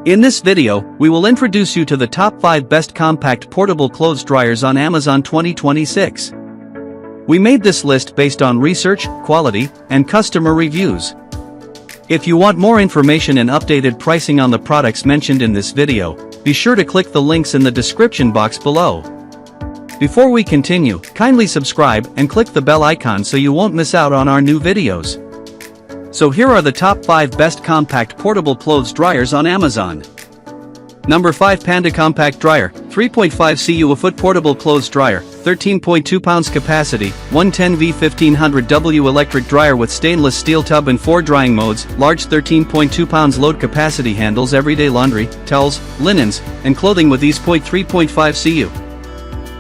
In this video, we will introduce you to the top 5 best compact portable clothes dryers on Amazon 2026. We made this list based on research, quality, and customer reviews. If you want more information and updated pricing on the products mentioned in this video, be sure to click the links in the description box below. Before we continue, kindly subscribe and click the bell icon so you won't miss out on our new videos. So here are the top 5 best compact portable clothes dryers on Amazon. Number 5, Panda Compact Dryer, 3.5 cu a foot portable clothes dryer, 13.2 pounds capacity, 110V 1500W electric dryer with stainless steel tub and 4 drying modes, large 13.2 pounds load capacity, handles everyday laundry, towels, linens, and clothing with ease. 3.5 cu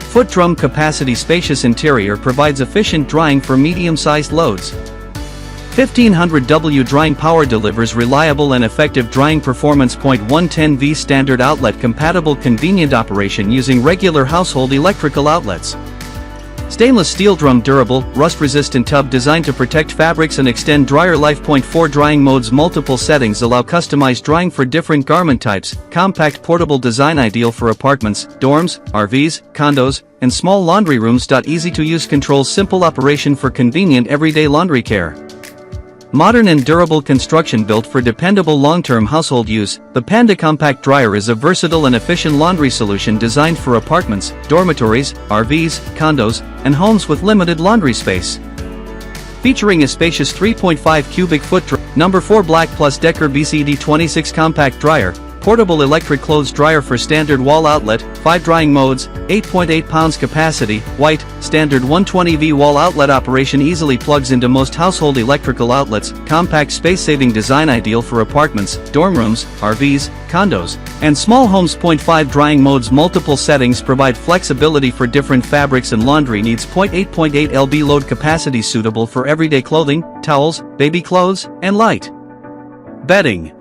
foot drum capacity, spacious interior provides efficient drying for medium-sized loads. 1500W drying power delivers reliable and effective drying performance. 110V standard outlet compatible, convenient operation using regular household electrical outlets. Stainless steel drum, durable, rust-resistant tub designed to protect fabrics and extend dryer life. 4 drying modes, multiple settings allow customized drying for different garment types. Compact portable design ideal for apartments, dorms, RVs, condos, and small laundry rooms. Easy to use, controls simple operation for convenient everyday laundry care. Modern and durable construction built for dependable long-term household use, the Panda Compact Dryer is a versatile and efficient laundry solution designed for apartments, dormitories, RVs, condos, and homes with limited laundry space. Featuring a spacious 3.5 cubic foot dryer. Number 4, BLACK+DECKER BCD26 Compact Dryer, portable electric clothes dryer for standard wall outlet, 5 drying modes, 8.8 pounds capacity, white, standard 120V wall outlet operation, easily plugs into most household electrical outlets. Compact space-saving design ideal for apartments, dorm rooms, RVs, condos, and small homes. 5 drying modes, multiple settings provide flexibility for different fabrics and laundry needs. 8.8 lb load capacity, suitable for everyday clothing, towels, baby clothes, and light bedding.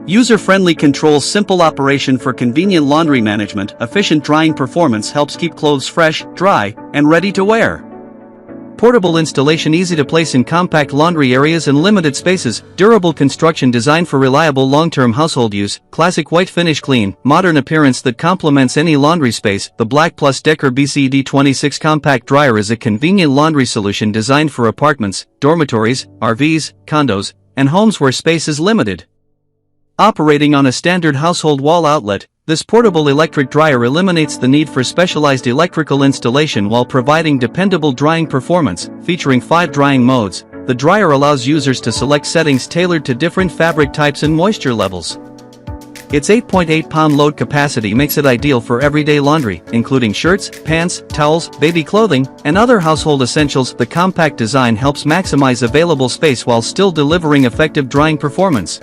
User-friendly controls, simple operation for convenient laundry management. Efficient drying performance helps keep clothes fresh, dry, and ready to wear. Portable installation, easy to place in compact laundry areas and limited spaces. Durable construction designed for reliable long-term household use. Classic white finish, clean, modern appearance that complements any laundry space. The BLACK+DECKER BCD26 Compact Dryer is a convenient laundry solution designed for apartments, dormitories, RVs, condos, and homes where space is limited. Operating on a standard household wall outlet, this portable electric dryer eliminates the need for specialized electrical installation while providing dependable drying performance. Featuring 5 drying modes, the dryer allows users to select settings tailored to different fabric types and moisture levels. Its 8.8 pound load capacity makes it ideal for everyday laundry, including shirts, pants, towels, baby clothing, and other household essentials. The compact design helps maximize available space while still delivering effective drying performance.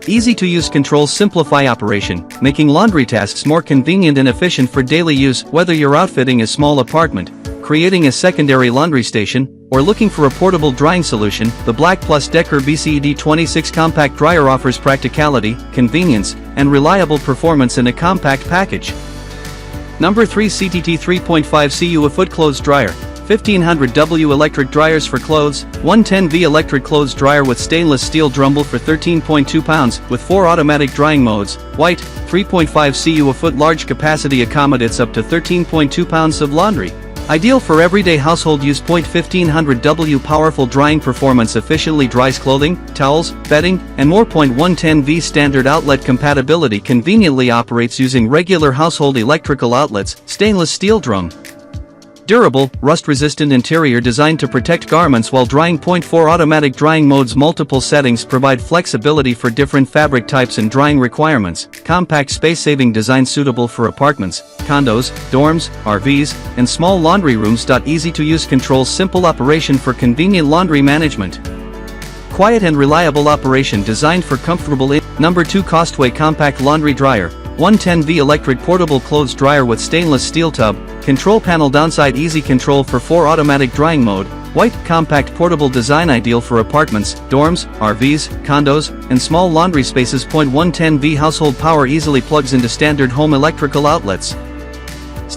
Easy to use controls simplify operation, making laundry tasks more convenient and efficient for daily use. Whether you're outfitting a small apartment, creating a secondary laundry station, or looking for a portable drying solution, the BLACK+DECKER BCD26 Compact Dryer offers practicality, convenience, and reliable performance in a compact package. Number 3, CTT 3.5 cu a foot clothes dryer, 1500W electric dryers for clothes, 110V electric clothes dryer with stainless steel drumble for 13.2 pounds, with 4 automatic drying modes, white, 3.5 cu a foot, large capacity, accommodates up to 13.2 pounds of laundry. Ideal for everyday household use. 1500W powerful drying performance, efficiently dries clothing, towels, bedding, and more. 110V standard outlet compatibility, conveniently operates using regular household electrical outlets. Stainless steel drum. Durable, rust-resistant interior designed to protect garments while drying. 4 automatic drying modes, multiple settings provide flexibility for different fabric types and drying requirements. Compact space-saving design suitable for apartments, condos, dorms, RVs, and small laundry rooms. Easy to use controls, simple operation for convenient laundry management. Quiet and reliable operation designed for comfortable. Number 2, COSTWAY Compact Laundry Dryer, 110V electric portable clothes dryer with stainless steel tub, control panel, downside, easy control for 4 automatic drying mode, white, compact portable design ideal for apartments, dorms, RVs, condos, and small laundry spaces. 110V household power, easily plugs into standard home electrical outlets.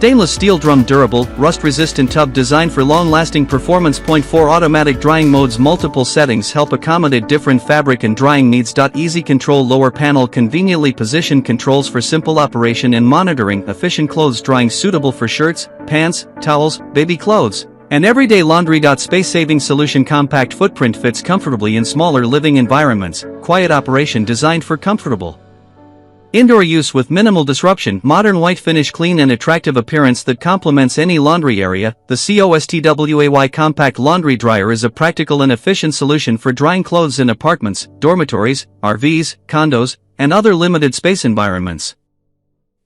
Stainless steel drum durable, rust-resistant tub designed for long-lasting performance. Point 4 Automatic drying modes. Multiple settings help accommodate different fabric and drying needs. Easy control. Lower panel conveniently positioned controls for simple operation and monitoring. Efficient clothes drying suitable for shirts, pants, towels, baby clothes, and everyday laundry. Space-saving solution. Compact footprint fits comfortably in smaller living environments. Quiet operation designed for comfortable indoor use with minimal disruption. Modern white finish. Clean and attractive appearance that complements any laundry area. The COSTWAY compact laundry dryer is a practical and efficient solution for drying clothes in apartments, dormitories, RVs, condos, and other limited space environments.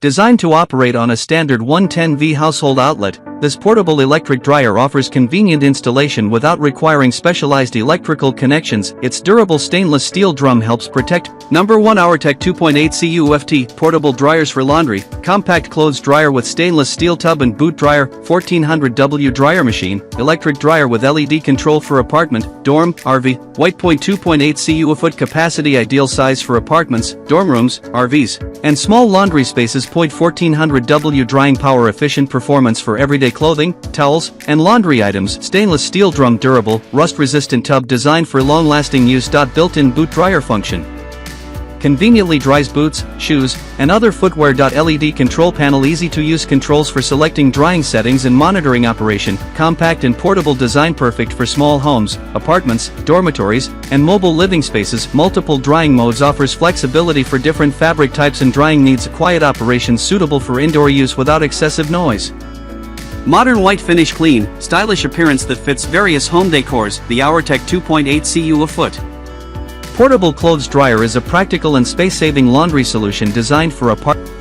Designed to operate on a standard 110V household outlet, this portable electric dryer offers convenient installation without requiring specialized electrical connections. Its durable stainless steel drum helps protect. Number 1 Auertech 2.8 CUFT Portable Dryers for Laundry. Compact clothes dryer with stainless steel tub and boot dryer. 1400W dryer machine. Electric dryer with LED control for apartment, dorm, RV. White. 2.8 CUFT capacity. Ideal size for apartments, dorm rooms, RVs, and small laundry spaces. 1400W drying power. Efficient performance for everyday clothing, towels, and laundry items. Stainless steel drum durable, rust-resistant tub designed for long-lasting use. Built-in boot dryer function conveniently dries boots, shoes, and other footwear. LED control panel. Easy to use controls for selecting drying settings and monitoring operation. Compact and portable design. Perfect for small homes, apartments, dormitories, and mobile living spaces. Multiple drying modes. Offers flexibility for different fabric types and drying needs. Quiet operation suitable for indoor use without excessive noise. Modern white finish. Clean, stylish appearance that fits various home decors. The Auertech 2.8 CUFT Portable clothes dryer is a practical and space-saving laundry solution designed for apartments.